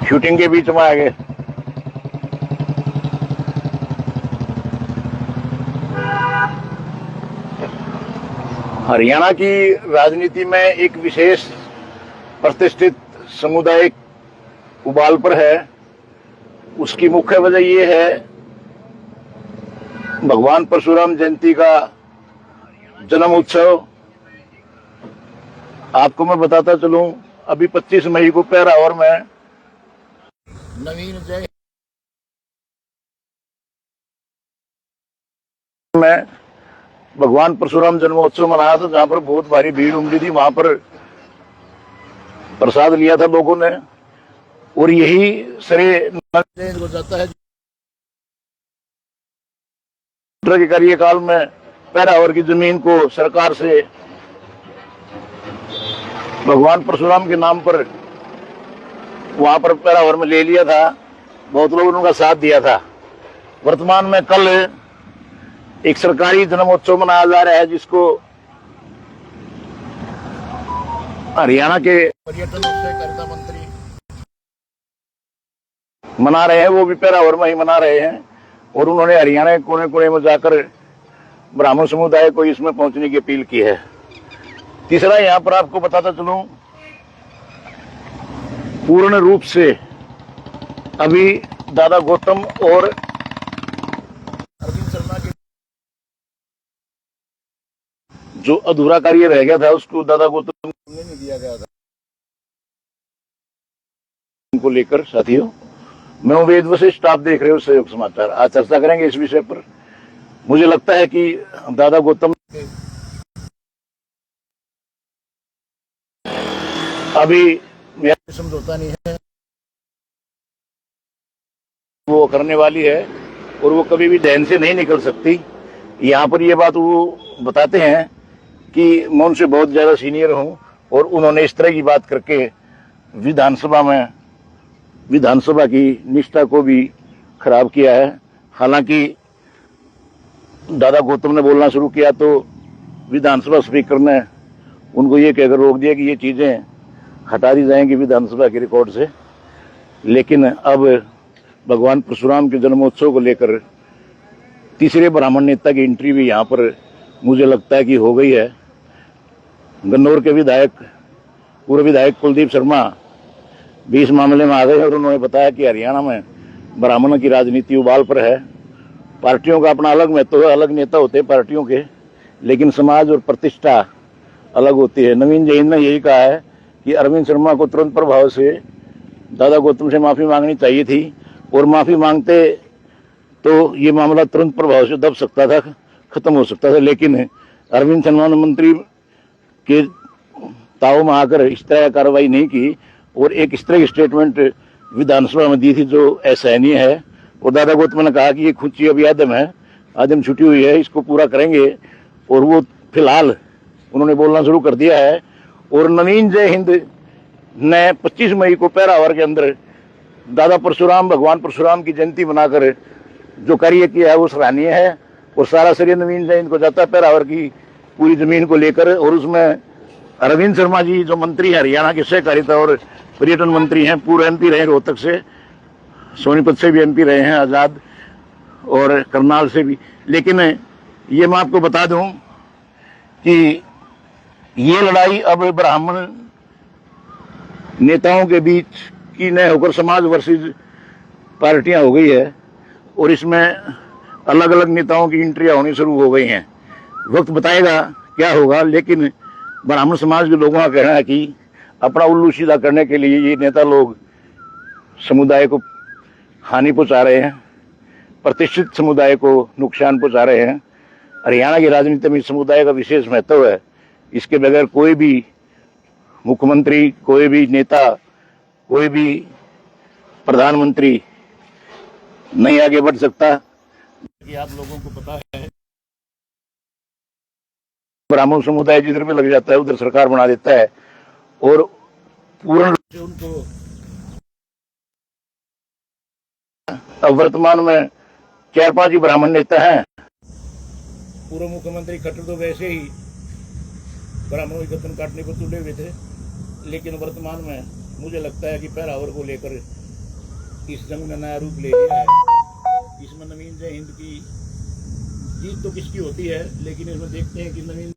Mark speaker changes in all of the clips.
Speaker 1: Shooting के बीच में आ गए। हरियाणा की राजनीति में एक विशेष प्रतिष्ठित समुदाय उबाल पर है। उसकी मुख्य वजह यह है भगवान परशुराम जयंती का जन्म उत्सव। आपको मैं बताता चलूं, अभी 25 मई को पैरावर में नवीन जय में भगवान परशुराम जन्मोत्सव मनाया था, जहां पर बहुत भारी भीड़ उमड़ी थी। वहां पर प्रसाद लिया था लोगों ने, और यही श्रेय को जाता है के कार्यकाल में पैरावर की जमीन को सरकार से भगवान परशुराम के नाम पर वहां पर पैरावर में ले लिया था। बहुत लोगों ने उनका साथ दिया था। वर्तमान में कल एक सरकारी जन्मोत्सव मनाया जा रहा है, जिसको हरियाणा के पर्यटन और सहकारिता मंत्री मना रहे हैं। वो भी पैरावर में ही मना रहे हैं, और उन्होंने हरियाणा के कोने कोने में जाकर ब्राह्मण समुदाय को इसमें पहुंचने की अपील की है। तीसरा, यहां पर आपको बताता चलूं, पूर्ण रूप से अभी दादा गौतम और अरविंद शर्मा के जो अधूरा कार्य रह गया था, उसको दादा गौतम ने नहीं दिया गया था। उनको लेकर साथियों, मैं वेद वशिष्ठ, आप देख रहे हो सहयोग समाचार। आज चर्चा करेंगे इस विषय पर। मुझे लगता है कि दादा गौतम अभी समझौता नहीं है, वो करने वाली है, और वो कभी भी ध्यान से नहीं निकल सकती। यहाँ पर ये बात वो बताते हैं कि मैं उनसे बहुत ज्यादा सीनियर हूं, और उन्होंने इस तरह की बात करके विधानसभा की निष्ठा को भी खराब किया है। हालांकि दादा गौतम ने बोलना शुरू किया तो विधानसभा स्पीकर ने उनको ये कहकर रोक दिया कि ये चीजें हटा दी जाएंगी विधानसभा के रिकॉर्ड से। लेकिन अब भगवान परशुराम के जन्मोत्सव को लेकर तीसरे ब्राह्मण नेता की एंट्री भी यहाँ पर मुझे लगता है कि हो गई है। गन्नौर के पूर्व विधायक कुलदीप शर्मा भी इस मामले में आ गए, और उन्होंने बताया कि हरियाणा में ब्राह्मणों की राजनीति उबाल पर है। पार्टियों का अपना अलग महत्व है, अलग नेता होते हैं पार्टियों के, लेकिन समाज और प्रतिष्ठा अलग होती है। नवीन जैन ने यही कहा है कि अरविंद शर्मा को तुरंत प्रभाव से दादा गौतम से माफी मांगनी चाहिए थी, और माफी मांगते तो ये मामला तुरंत प्रभाव से दब सकता था, खत्म हो सकता था। लेकिन अरविंद शर्मा ने मंत्री के ताव में आकर इस तरह कार्रवाई नहीं की, और एक इस तरह की स्टेटमेंट विधानसभा में दी थी जो असहनीय है। और दादा गौतम ने कहा कि ये खुची अभी आदम छुट्टी हुई है, इसको पूरा करेंगे, और वो फिलहाल उन्होंने बोलना शुरू कर दिया है। और नवीन जय हिंद ने 25 मई को पैरावर के अंदर दादा परशुराम, भगवान परशुराम की जयंती मनाकर जो कार्य किया है वो सराहनीय है, और सारा श्रेय नवीन जय हिंद को जाता है पैरावर की पूरी जमीन को लेकर। और उसमें अरविंद शर्मा जी जो मंत्री है हरियाणा के सहकारिता और पर्यटन मंत्री हैं, पूर्व एमपी रहे, रोहतक से, सोनीपत से भी एमपी रहे हैं, आजाद और करनाल से भी। लेकिन ये मैं आपको बता दूं कि ये लड़ाई अब ब्राह्मण नेताओं के बीच की न होकर समाज वर्सेस पार्टियां हो गई है, और इसमें अलग अलग नेताओं की एंट्रियां होनी शुरू हो गई हैं। वक्त बताएगा क्या होगा, लेकिन ब्राह्मण समाज के लोगों का कहना है कि अपना उल्लू सीधा करने के लिए ये नेता लोग समुदाय को हानि पहुंचा रहे हैं, प्रतिष्ठित समुदाय को नुकसान पहुंचा रहे हैं। हरियाणा की राजनीति में समुदाय का विशेष महत्व है। इसके बगैर कोई भी मुख्यमंत्री, कोई भी नेता, कोई भी प्रधानमंत्री नहीं आगे बढ़ सकता। कि आप लोगों को पता है, ब्राह्मण समुदाय जिधर भी लग जाता है उधर सरकार बना देता है, और पूर्ण रूप से उनको अब वर्तमान में 4-5 ही ब्राह्मण नेता हैं। पूर्व मुख्यमंत्री खट्टर तो वैसे ही ब्राह्मणों की गर्दन काटने को तुले हुए थे, लेकिन वर्तमान में मुझे लगता है कि पैरावर को लेकर इस जंग ने नया रूप ले लिया है। इसमें नवीन जय हिंद की जीत तो किसकी होती है, लेकिन इसमें देखते हैं कि नवीन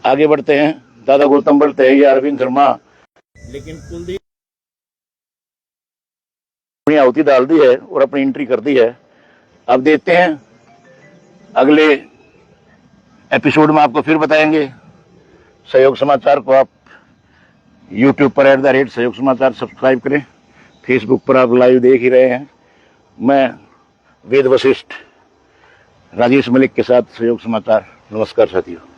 Speaker 1: आगे बढ़ते हैं। दादा गौतम बढ़ते हैं या अरविंद शर्मा, लेकिन कुलदीप अपनी आहुति डाल दी है और अपनी एंट्री कर दी है। अब देखते हैं अगले एपिसोड में, आपको फिर बताएंगे। सहयोग समाचार को आप YouTube पर @सहयोग समाचार सब्सक्राइब करें। फेसबुक पर आप लाइव देख ही रहे हैं। मैं वेद वशिष्ठ राजेश मलिक के साथ सहयोग समाचार। नमस्कार साथियों।